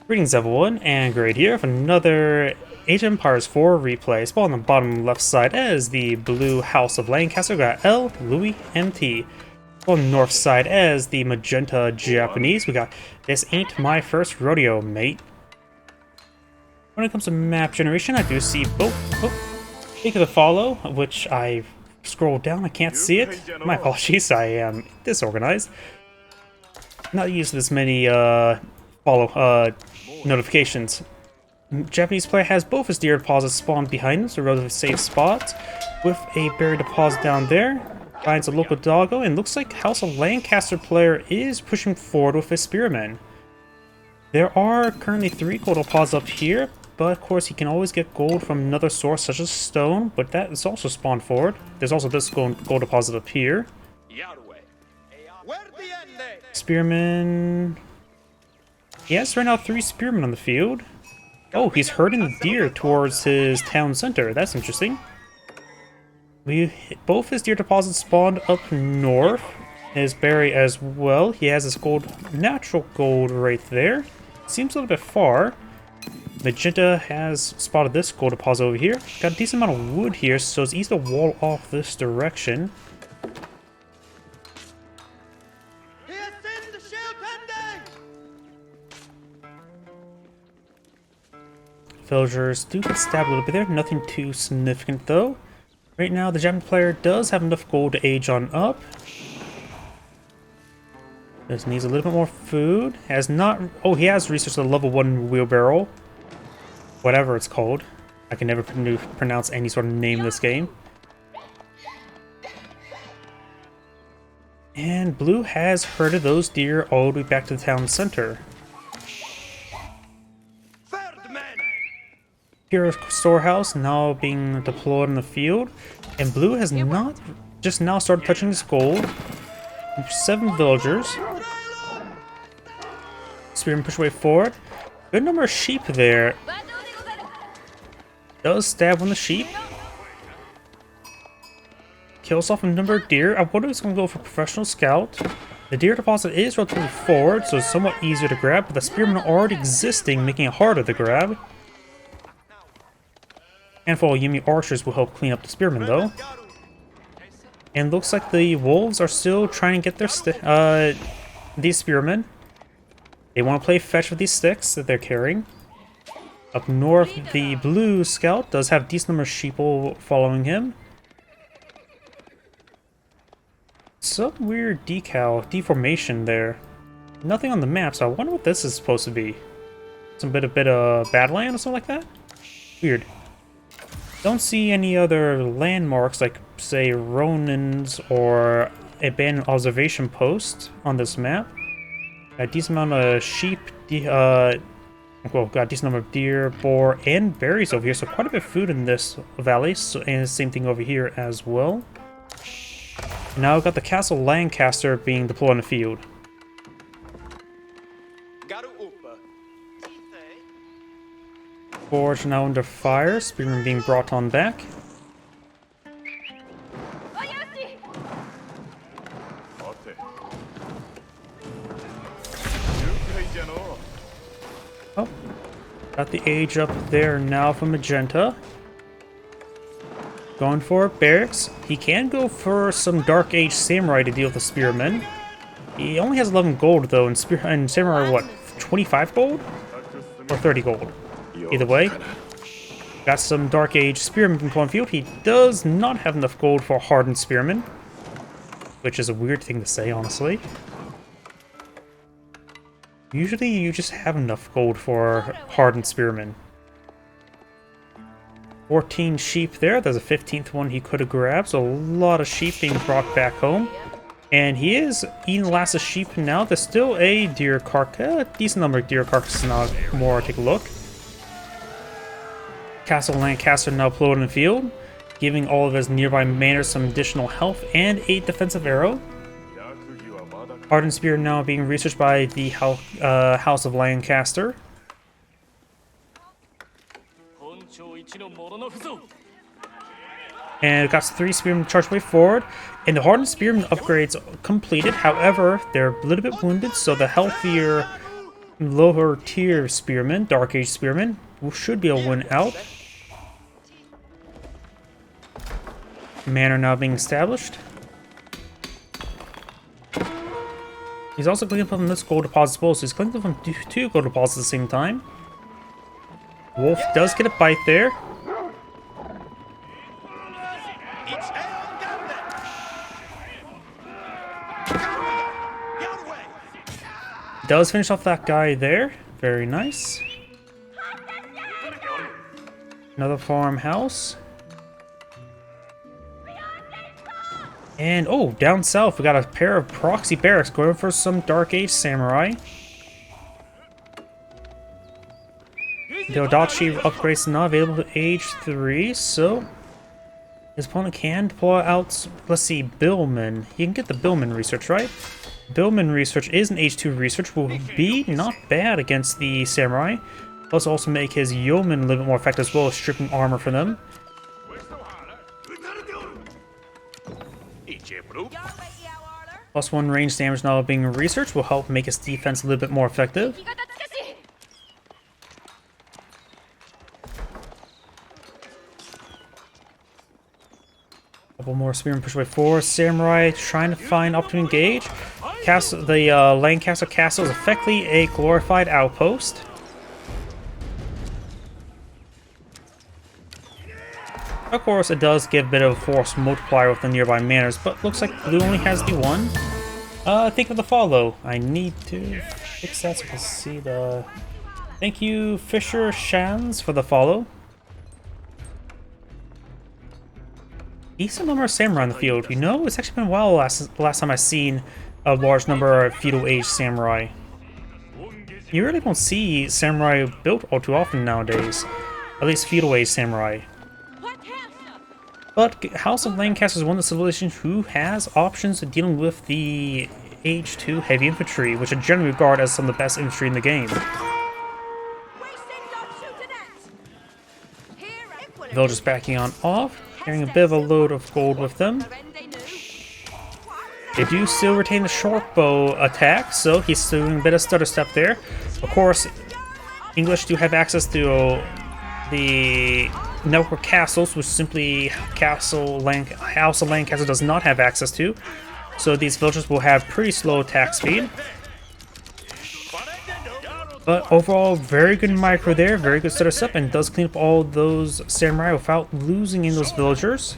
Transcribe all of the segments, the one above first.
Greetings everyone, and Great here for another Age of Empires 4 replay. Spawn on the bottom left side as the blue House of Lancaster, got El.loueMT. On the north side as the magenta Japanese, we got This Ain't My First Rodeo, Mate. When it comes to map generation, I do see both. Take the follow, which I scrolled down, I can't see it. My apologies, I am disorganized. Not used to this many follow notifications. Japanese player has both his deer deposits spawned behind him, so a relatively safe spot. With a buried deposit down there, finds a local doggo, and looks like House of Lancaster player is pushing forward with his spearmen. There are currently 3 gold deposits up here, but of course he can always get gold from another source such as stone, but that is also spawned forward. There's also this gold deposit up here. Spearmen. Yes, right now 3 spearmen on the field. Oh, he's herding the deer towards his town center. That's interesting. Both his deer deposits spawned up north. His berry as well. He has his natural gold right there. Seems a little bit far. Magenta has spotted this gold deposit over here. Got a decent amount of wood here, so it's easy to wall off this direction. Villagers do get stabbed a little bit there, nothing too significant though. Right now the Japanese player does have enough gold to age on up. Just needs a little bit more food. Has not... Oh, he has researched a level 1 wheelbarrow. Whatever it's called. I can never pronounce any sort of name in this game. And Blue has herded those deer all the way back to the town center. Here, storehouse now being deployed in the field, and Blue has not just now started touching his gold. 7 villagers. Spearman push way forward. Good number of sheep there. Does stab on the sheep. Kills off a number of deer. I wonder if he's going to go for professional scout. The deer deposit is relatively forward, so it's somewhat easier to grab, but the spearmen are already existing, making it harder to grab. Handful of Yumi archers will help clean up the spearmen though. And looks like the wolves are still trying to get their these spearmen. They want to play fetch with these sticks that they're carrying. Up north, the blue scout does have a decent number of sheeple following him. Some weird deformation there. Nothing on the map, so I wonder what this is supposed to be. Some bit of Badland or something like that? Weird. Don't see any other landmarks like, say, Ronins or abandoned observation post on this map. Got a decent amount of sheep, got a decent number of deer, boar, and berries over here, so quite a bit of food in this valley, and the same thing over here as well. Now we've got the Castle Lancaster being deployed in the field. Forge now under fire, spearmen being brought on back. Oh, got the age up there now for Magenta. Going for barracks. He can go for some Dark Age Samurai to deal with the spearmen. He only has 11 gold though, and Samurai what, 25 gold? Or 30 gold? Either way, got some Dark Age Spearmen from one field. He does not have enough gold for Hardened Spearmen, which is a weird thing to say, honestly. Usually you just have enough gold for Hardened Spearmen. 14 sheep there. There's a 15th one he could have grabbed, so a lot of sheep being brought back home. And he is eating the last of sheep now. There's still a deer carcass, a decent number of deer carcasses now. More, take a look. Castle Lancaster now deployed in the field, giving all of his nearby manors some additional health and a defensive arrow. Hardened Spear now being researched by the House of Lancaster. And got 3 spearmen charged way forward, and the Hardened Spearmen upgrades completed. However, they're a little bit wounded, so the healthier lower tier spearmen, Dark Age spearmen, who should be able to win out. Manor now being established. He's also clicking from this gold deposit as well, so he's clicking from two gold deposits at the same time. Wolf does get a bite there. Does finish off that guy there. Very nice. Another farmhouse. And, oh, down south, we got a pair of proxy barracks going for some Dark Age samurai. The Odachi upgrades not available to age 3, so his opponent can pull out, let's see, Billman. He can get the Billman research, right? Billman research is an age 2 research, will be not bad against the samurai. Plus also make his yeoman a little bit more effective as well as stripping armor for them. +1 range damage now being researched will help make his defense a little bit more effective. Couple more spearmen push away forward. Samurai trying to find opportunity to engage. The Lancaster castle is effectively a glorified outpost. Of course, it does give a bit of a force multiplier with the nearby manors, but looks like blue only has the one. Think of the follow. I need to fix that so you can see the... Thank you, Fisher Shans, for the follow. Decent number of samurai in the field. You know, it's actually been a while last time I've seen a large number of feudal age samurai. You really don't see samurai built all too often nowadays. At least feudal age samurai. But House of Lancaster is one of the civilizations who has options of dealing with the age 2 heavy infantry, which are generally regarded as some of the best infantry in the game. Villagers backing on off, carrying a bit of a load of gold with them. They do still retain the short bow attack, so he's still doing a bit of stutter step there. Of course, English do have access to the network castles, which simply House of Lancaster does not have access to. So these villagers will have pretty slow attack speed. But overall, very good micro there, very good stutter step, and does clean up all those samurai without losing in those villagers.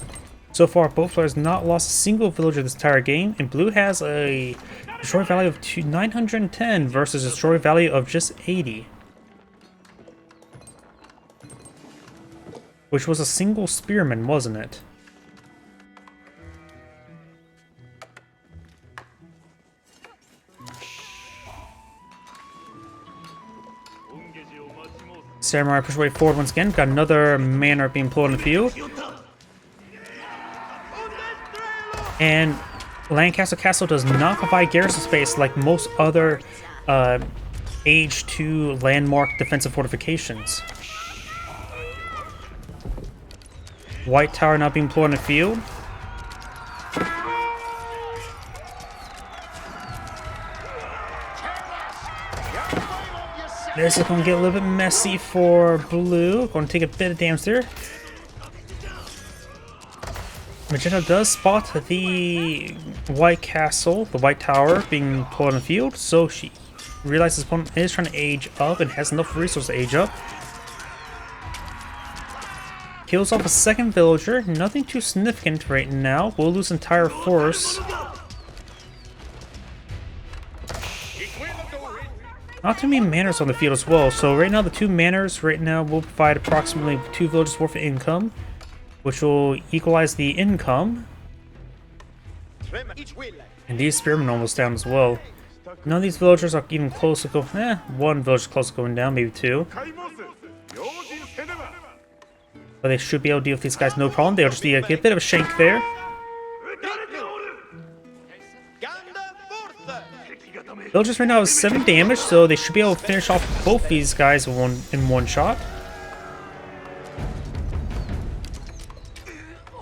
So far, both players not lost a single villager this entire game, and blue has a destroy value of 910 versus a destroy value of just 80. Which was a single spearman, wasn't it? Samurai push way forward once again. Got another manor being pulled in the field. And Lancaster Castle does not provide garrison space like most other Age 2 landmark defensive fortifications. White Tower now being pulled in the field. This is going to get a little bit messy for blue. Going to take a bit of damage there. Magenta does spot the White Castle, the White Tower, being pulled in the field, so she realizes his opponent is trying to age up and has enough resources to age up. Kills off a second villager, nothing too significant right now. We'll lose entire force. Not too many manors on the field as well, so right now the two manors right now will provide approximately 2 villages worth of income, which will equalize the income. And these spearmen are almost down as well. None of these villagers are even close to go. One village is close to going down, maybe 2. But they should be able to deal with these guys no problem. They'll just need to get a bit of a shank there. Villagers right now have 7 damage, so they should be able to finish off both these guys in one shot.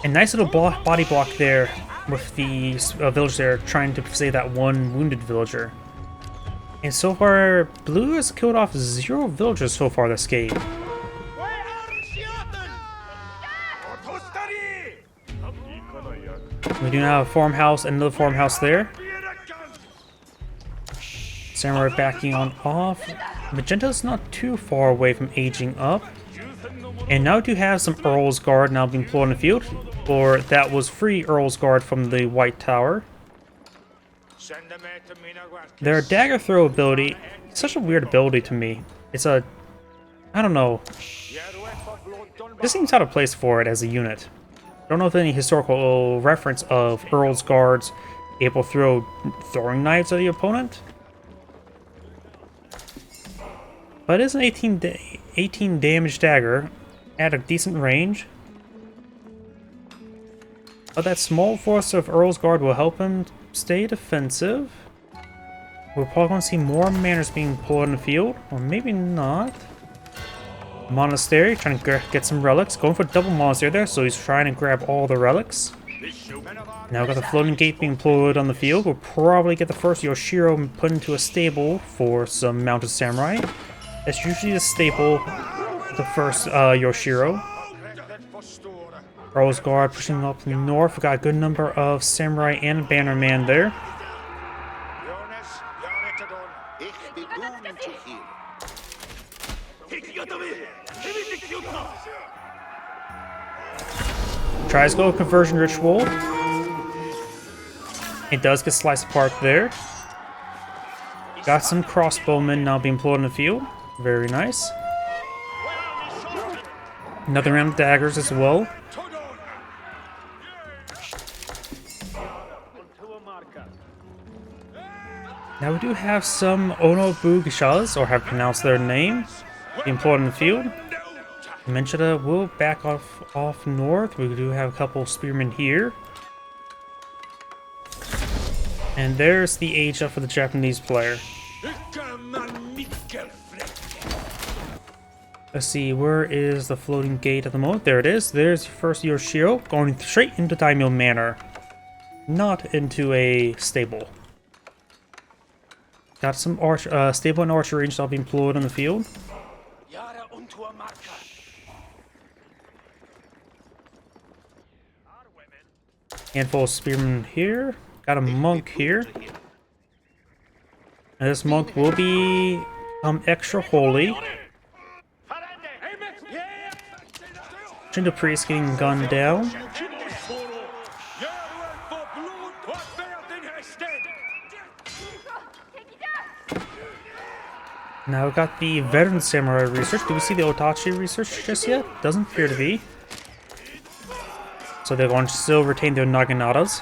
A nice little body block there with the villagers there trying to save that one wounded villager. And so far, Blue has killed off 0 villagers so far this game. We do now have a farmhouse and another farmhouse there. Samurai backing on off. Magenta's not too far away from aging up. And now we do have some Earl's Guard now being deployed in the field. Or that was free Earl's Guard from the White Tower. Their dagger throw ability, such a weird ability to me. It's a, I don't know. This seems out of place for it as a unit. I don't know if there's any historical reference of Earl's Guards able to throw throwing knives at the opponent. But it is an 18 damage dagger at a decent range. But that small force of Earl's Guard will help him stay defensive. We're probably going to see more manners being pulled in the field, or maybe not. Monastery, trying to get some relics. Going for a double monastery there, so he's trying to grab all the relics. Now we've got the floating gate being deployed on the field. We'll probably get the first Yoshiro put into a stable for some mounted samurai. That's usually the staple, the first Yoshiro. Earl's Guard pushing up north. We got a good number of samurai and bannerman there. Tries to go conversion ritual. It does get sliced apart there. Got some crossbowmen now being employed in the field. Very nice. Another round of daggers as well. Now we do have some Onobugishas, or have pronounced their name, being employed in the field. Menchita will back off north. We do have a couple spearmen here. And there's the age up for the Japanese player. Let's see, where is the floating gate at the moment? There it is. There's the first Yoshiro going straight into Daimyo Manor. Not into a stable. Got some stable and archer range that'll be employed on the field. Handful of spearmen here. Got a monk here. And this monk will be extra holy. Shinto priest getting gunned down. Now we've got the veteran samurai research. Do we see the Otachi research just yet? Doesn't appear to be. So they're going to still retain their Naganatas.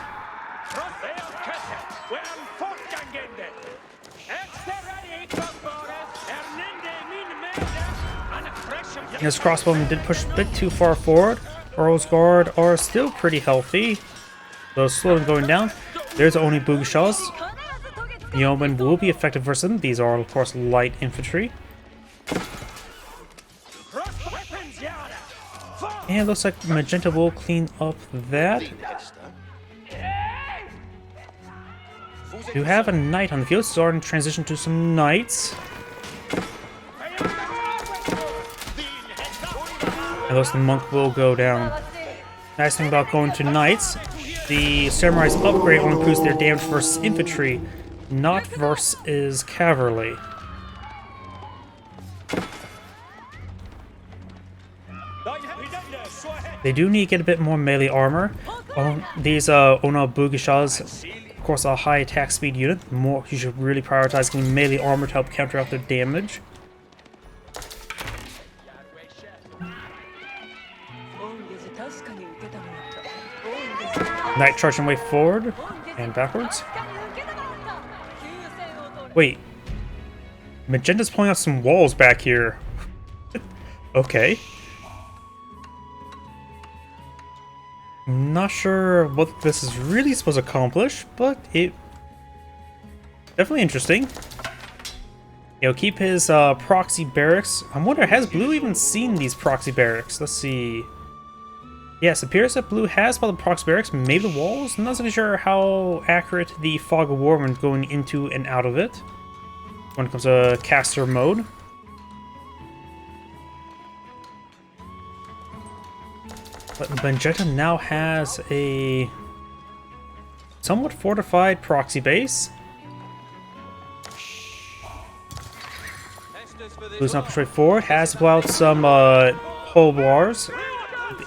This crossbowman did push a bit too far forward. Earl's Guard are still pretty healthy. So slowly going down. There's only Bugishas. Yeomen will be effective versus them. These are, of course, light infantry. And it looks like Magenta will clean up that. You have a knight on the field, starting to transition to some knights. And thus the monk will go down. Nice thing about going to knights, the samurai's upgrade only improves their damage versus infantry, not versus cavalry. They do need to get a bit more melee armor. These Onobugishas, of course, are a high attack speed unit. You should really prioritize getting melee armor to help counteract their damage. Knight charging way forward and backwards. Wait. Magenta's pulling out some walls back here. Okay. I'm not sure what this is really supposed to accomplish, but it... definitely interesting. He'll keep his proxy barracks. I wonder, has Blue even seen these proxy barracks? Let's see. Yes, it appears that Blue has spotted the proxy barracks, maybe the walls. I'm not so sure how accurate the Fog of War when going into and out of it. when it comes to caster mode. But Magenta now has a somewhat fortified proxy base. Blue's not pushed right forward, has to pull out some hull bars,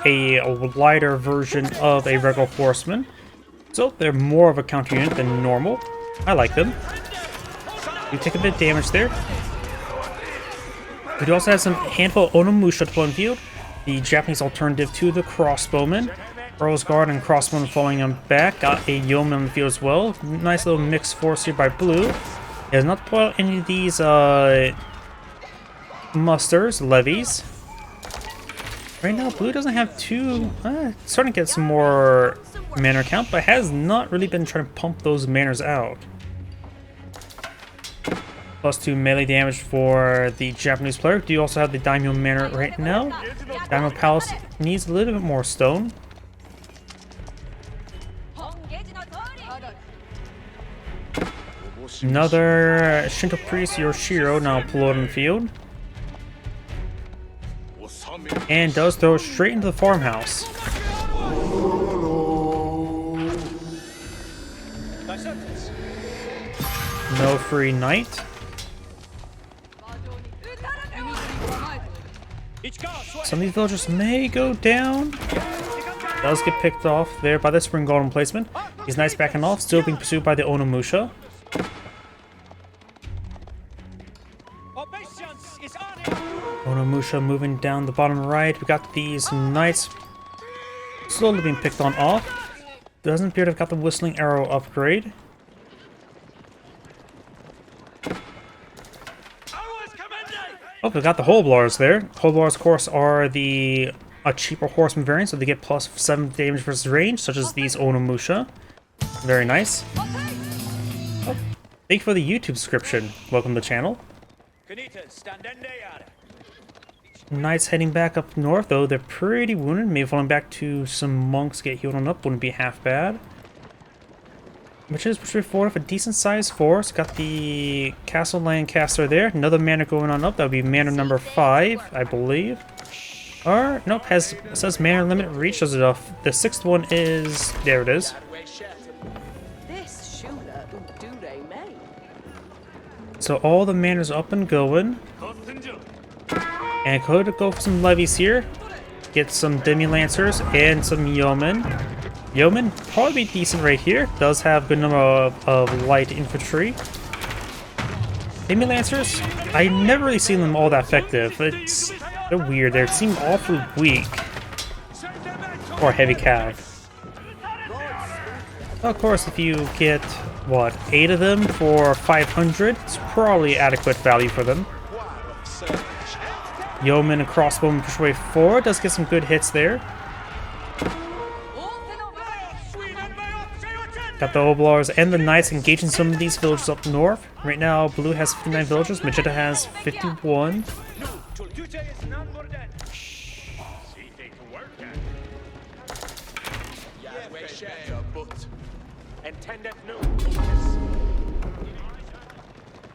a lighter version of a regular horseman. So they're more of a counter unit than normal. I like them. You take a bit of damage there. We do also have some handful of Onimusha to pull in field, the Japanese alternative to the crossbowman. Earl's Guard and crossbowman falling on back. Got a yeoman on the field as well. Nice little mixed force here by Blue. He has not pulled out any of these musters, levies. Right now, Blue doesn't have too... starting to get some more manor count, but has not really been trying to pump those manors out. +2 melee damage for the Japanese player. Do you also have the Daimyo Manor right now? Daimyo Palace needs a little bit more stone. Another Shinto priest, Yoshiro, now pulled in the field. And does throw it straight into the farmhouse. No free knight. Some of these villagers may go down. Does get picked off there by the Spring Golden placement. He's nice backing off, still being pursued by the Onimusha. Onimusha moving down the bottom right. We got these knights slowly being picked on off. Doesn't appear to have got the Whistling Arrow upgrade. Oh, we got the Holblars there. Holblars, of course, are a cheaper horseman variant, so they get +7 damage versus range, such as these Onimusha. Very nice. Oh, thank you for the YouTube subscription. Welcome to the channel. Knights heading back up north, though they're pretty wounded. Maybe falling back to some monks get healed on up wouldn't be half bad. Which is pretty forward of a decent sized force. Got the Castle Lancaster there. Another manor going on up. That would be manor number 5, I believe. Or nope, says manor limit reached. Does it off? The 6th one is there. It is. So all the manors up and going. And could go for some levies here. Get some demi-lancers and some yeomen. Yeomen probably be decent right here. Does have a good number of light infantry. Demi-lancers, I never really seen them all that effective. They're weird. They seem awfully weak. Or heavy cav. Of course, if you get, what, 8 of them for 500, it's probably adequate value for them. Yeoman and crossbowman push way forward. Does get some good hits there. Got the Oblars and the Knights engaging some of these villages up north. Right now, Blue has 59 villagers. Magenta has 51.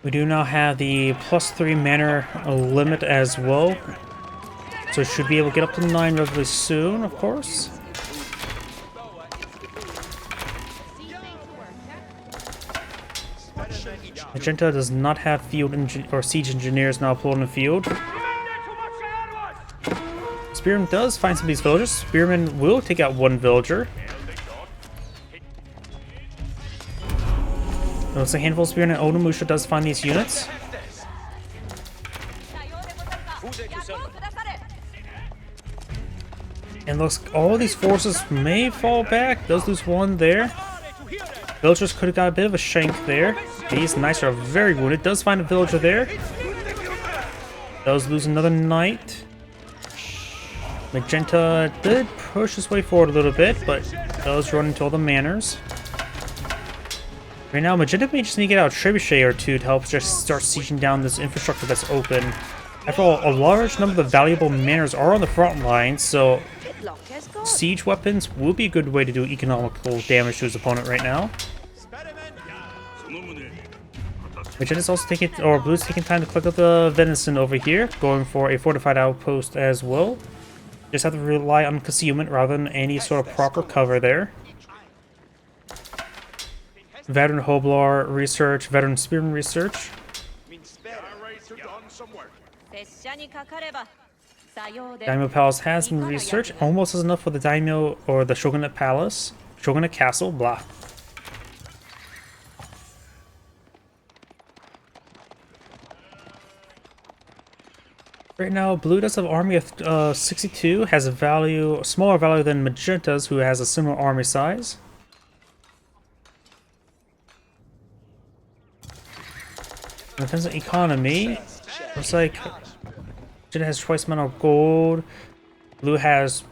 We do now have the +3 manor limit as well. So should be able to get up to 9 relatively soon, of course. Magenta does not have field or siege engineers now pulled in the field. Spearman does find some of these villagers. Spearman will take out 1 villager. Looks like a handful of Spearman and Onimusha does find these units. And looks all these forces may fall back. Does lose 1 there. Villagers could have got a bit of a shank there. These knights are very wounded. Does find a villager there. Does lose another knight. Magenta did push his way forward a little bit, but does run into all the manors. Right now, Magenta may just need to get out a trebuchet or 2 to help just start sieging down this infrastructure that's open. After all, a large number of the valuable manors are on the front line, so siege weapons will be a good way to do economical damage to his opponent right now. Magenda's also taking, or Blue's taking time to collect up the venison over here, going for a fortified outpost as well. Just have to rely on concealment rather than any sort of proper cover there. Veteran Hoblar research, veteran Spearman research. Daimyo Palace has been researched. Almost is enough for the Daimyo or the Shogunate Palace. Shogunate Castle, blah. Right now, Blue does have an army of 62, has a smaller value than Magenta's, who has a similar army size. In terms of economy, looks like Magenta has twice the amount of gold, Blue has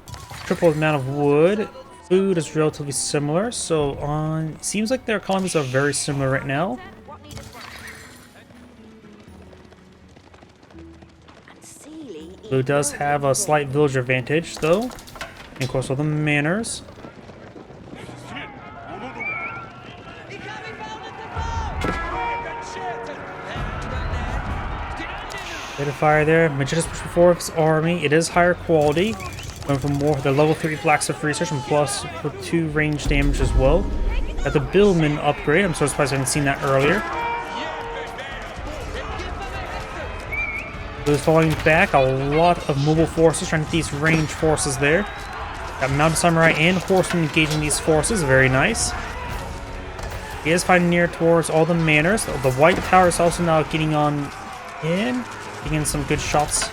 triple the amount of wood, food is relatively similar, so it seems like their economies are very similar right now. Blue does have a slight village advantage, though. And of course, all the manors. Bit of fire there. Magenta's pushing forward his army. It is higher quality. Going for more the level 3 blacksmith research and plus for 2 range damage as well. Got the Billman upgrade. I'm so surprised I haven't seen that earlier. Blue's falling back, a lot of mobile forces trying to get these range forces there. Got mounted samurai and horsemen engaging these forces, very nice. He is fighting near towards all the manors. The white tower is also now getting on in, getting some good shots.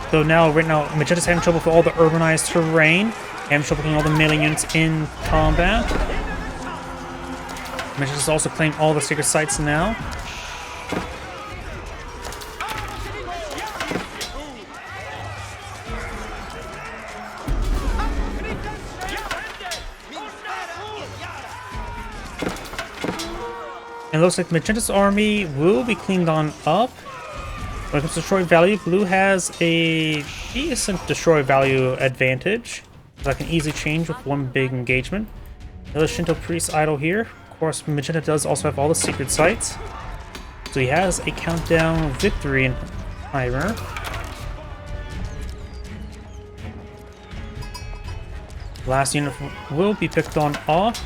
Though right now, Magenta's having trouble with all the urbanized terrain, having trouble getting all the melee units in combat. Magenta's also claimed all the sacred sites now. And it looks like Magenta's army will be cleaned on up. When it comes to destroy value, Blue has a decent destroy value advantage that can easily change with one big engagement. Another Shinto priest idol here. Of course, Magenta does also have all the secret sites. So he has a countdown victory in timer. Last unit will be picked on off.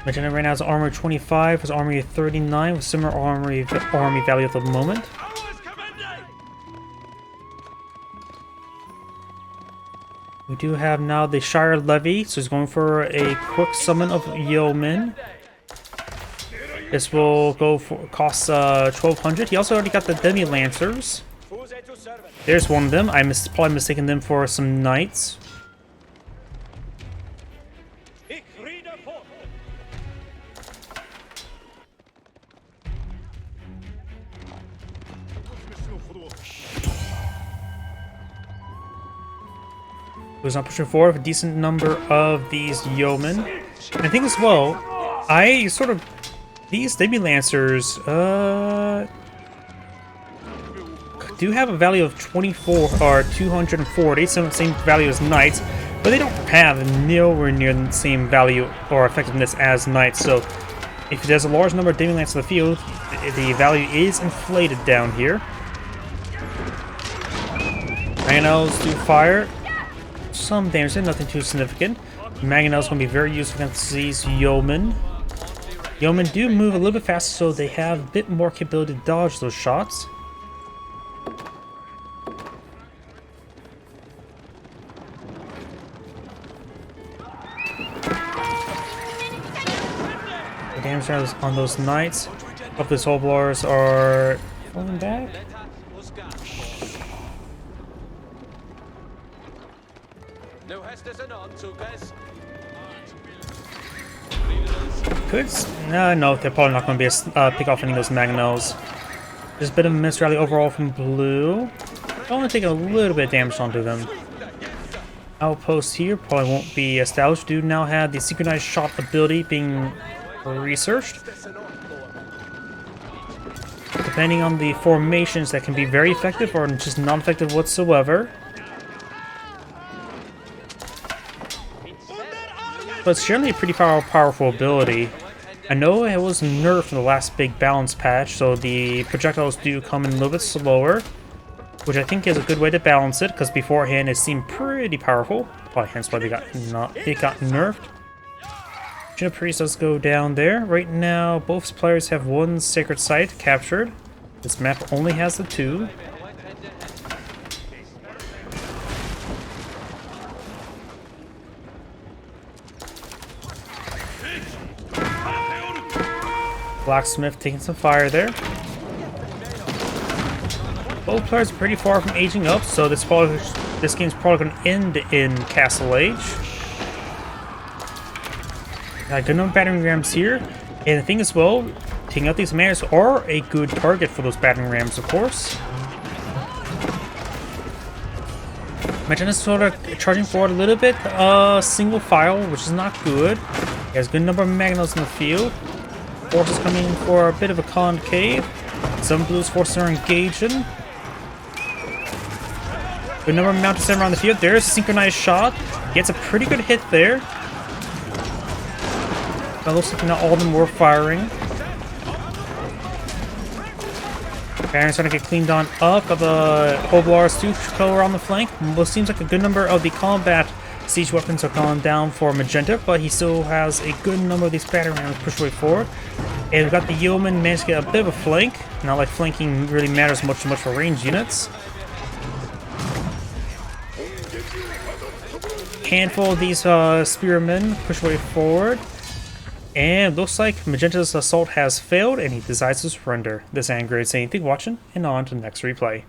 Magenta right now has armor 25, his army 39, with similar army value at the moment. We do have now the Shire Levy, so he's going for a quick summon of yeomen. This will cost 1200. He also already got the Demi Lancers. There's one of them. I probably mistaken them for some knights. Who's not pushing forward with a decent number of these yeomen. And I think as well, these Demi Lancers do have a value of 24 or 240, same value as knights, but they don't have nowhere near the same value or effectiveness as knights. So if there's a large number of Demi Lancers in the field, the value is inflated down here. Mangonels do fire. Some damage, nothing too significant. Mangonels going to be very useful against these yeomen. Yeomen do move a little bit faster, so they have a bit more capability to dodge those shots. The damage on those knights. Hope those Hoblars are falling back. No, they're probably not going to be pick off any of those Mangonels. Just a bit of a miss rally overall from Blue. Only taking a little bit of damage onto them. Outpost here probably won't be established. Do now have the synchronized shot ability being researched. Depending on the formations, that can be very effective or just non-effective whatsoever. But it's generally a pretty powerful ability. I know it was nerfed in the last big balance patch, so the projectiles do come in a little bit slower, which I think is a good way to balance it, because beforehand it seemed pretty powerful. Probably hence why it got nerfed. Juniper Priest does go down there. Right now, both players have one sacred site captured. This map only has the 2. Blacksmith taking some fire there. Both players are pretty far from aging up, so this game's probably going to end in Castle Age. Got a good number of battering rams here, and the thing as well, taking out these mares are a good target for those battering rams, of course. Magenta's sort of charging forward a little bit, single file, which is not good. He has a good number of Magnos in the field. Forces coming in for a bit of a concave. Some blues forces are engaging. Good number of mounted around the field. There's a synchronized shot. Gets a pretty good hit there. That looks like not all of them were firing. Baron's trying to get cleaned on up. Got the Hoblars too go around the flank. Well, seems like a good number of the combat siege weapons are gone down for Magenta, but he still has a good number of these battering rams pushed way forward. And we've got the Yeoman managed to get a bit of a flank. Not like flanking really matters much for range units. Handful of these spearmen push way forward. And looks like Magenta's assault has failed and he decides to surrender. This is Angry saying thank you for watching, and on to the next replay.